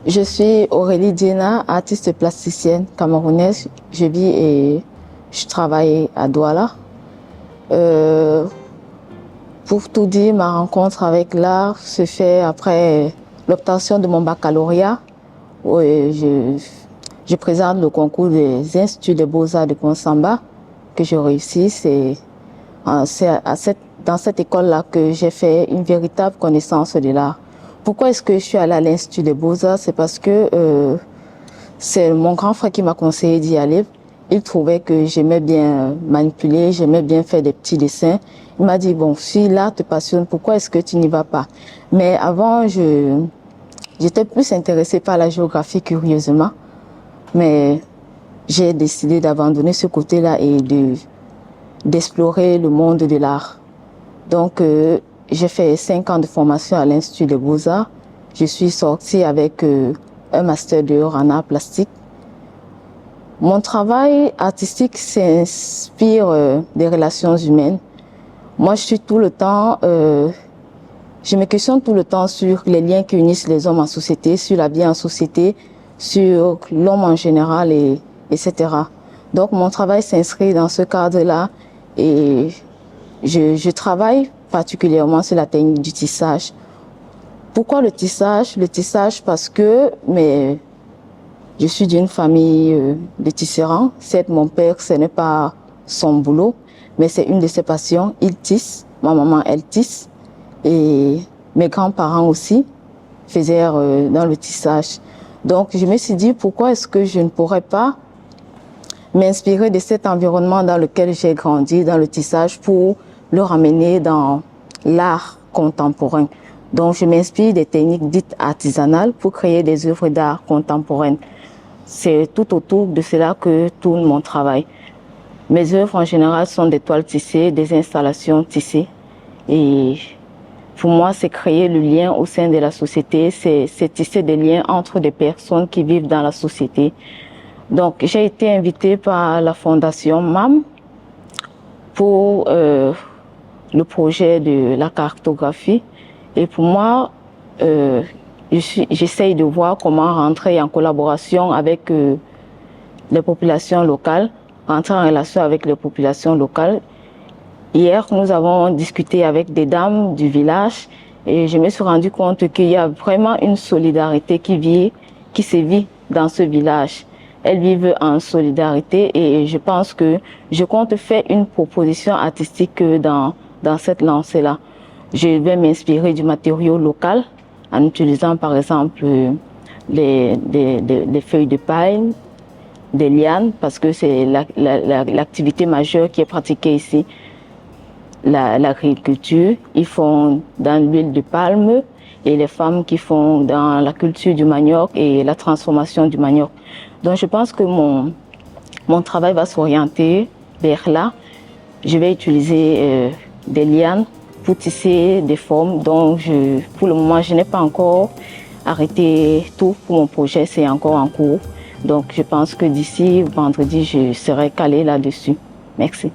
Je suis Aurélie Diena, artiste plasticienne camerounaise. Je vis et je travaille à Douala. Pour tout dire, ma rencontre avec l'art se fait après l'obtention de mon baccalauréat. Où je présente le concours des Instituts des Beaux-Arts de Pont-Samba que je réussis. C'est dans cette école-là que j'ai fait une véritable connaissance de l'art. Pourquoi est-ce que je suis allée à l'Institut des Beaux-Arts? C'est parce que c'est mon grand frère qui m'a conseillé d'y aller. Il trouvait que j'aimais bien manipuler, j'aimais bien faire des petits dessins. Il m'a dit, bon, si l'art te passionne, pourquoi est-ce que tu n'y vas pas? Mais avant, j'étais plus intéressée par la géographie, curieusement. Mais j'ai décidé d'abandonner ce côté-là et d'explorer le monde de l'art. Donc, j'ai fait 5 ans de formation à l'Institut des Beaux-Arts. Je suis sortie avec un master 2 en art plastique. Mon travail artistique s'inspire des relations humaines. Moi, je me questionne tout le temps sur les liens qui unissent les hommes en société, sur la vie en société, sur l'homme en général, etc. Donc, mon travail s'inscrit dans ce cadre-là et je travaille particulièrement sur la technique du tissage. Pourquoi le tissage? Le tissage parce que je suis d'une famille de tisserands. Certes, mon père, ce n'est pas son boulot, mais c'est une de ses passions. Il tisse. Ma maman, elle tisse. Et mes grands-parents aussi faisaient dans le tissage. Donc, je me suis dit, pourquoi est-ce que je ne pourrais pas m'inspirer de cet environnement dans lequel j'ai grandi, dans le tissage, pour le ramener dans l'art contemporain. Donc, je m'inspire des techniques dites artisanales pour créer des œuvres d'art contemporaines. C'est tout autour de cela que tourne mon travail. Mes œuvres en général sont des toiles tissées, des installations tissées. Et pour moi, c'est créer le lien au sein de la société, c'est tisser des liens entre des personnes qui vivent dans la société. Donc, j'ai été invitée par la fondation MAM pour le projet de la cartographie. Et pour moi, j'essaye de voir comment rentrer en collaboration avec les populations locales, rentrer en relation avec les populations locales. Hier, nous avons discuté avec des dames du village et je me suis rendu compte qu'il y a vraiment une solidarité qui se vit dans ce village. Elles vivent en solidarité et je pense que je compte faire une proposition artistique dans cette lancée-là. Je vais m'inspirer du matériau local en utilisant par exemple des feuilles de paille, des lianes, parce que c'est l'activité majeure qui est pratiquée ici, l'agriculture. Ils font dans l'huile de palme et les femmes qui font dans la culture du manioc et la transformation du manioc. Donc je pense que mon travail va s'orienter vers là. Je vais utiliser des lianes pour tisser des formes dont pour le moment, je n'ai pas encore arrêté tout pour mon projet, c'est encore en cours. Donc je pense que d'ici vendredi, je serai calée là-dessus. Merci.